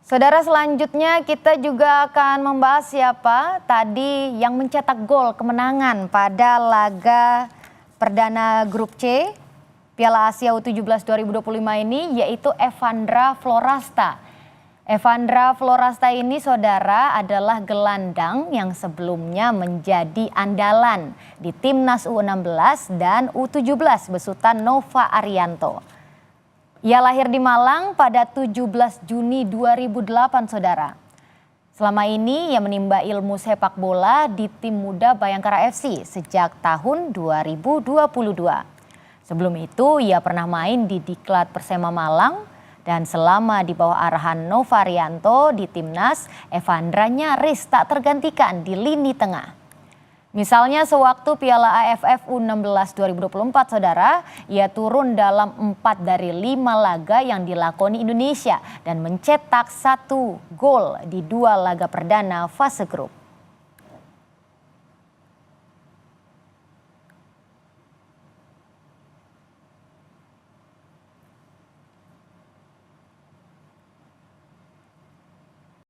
Saudara, selanjutnya kita juga akan membahas siapa tadi yang mencetak gol kemenangan pada laga perdana grup C Piala Asia U17 2025 ini, yaitu Evandra Florasta. Evandra Florasta ini, saudara, adalah gelandang yang sebelumnya menjadi andalan di Timnas U16 dan U17 besutan Nova Arianto. Ia lahir di Malang pada 17 Juni 2008, saudara. Selama ini ia menimba ilmu sepak bola di tim muda Bayangkara FC sejak tahun 2022. Sebelum itu ia pernah main di Diklat Persema Malang dan selama di bawah arahan Nova Arianto di Timnas, Evandra nyaris tak tergantikan di lini tengah. Misalnya sewaktu Piala AFF U16 2024, saudara, ia turun dalam 4 dari 5 laga yang dilakoni Indonesia dan mencetak 1 gol di 2 laga perdana fase grup.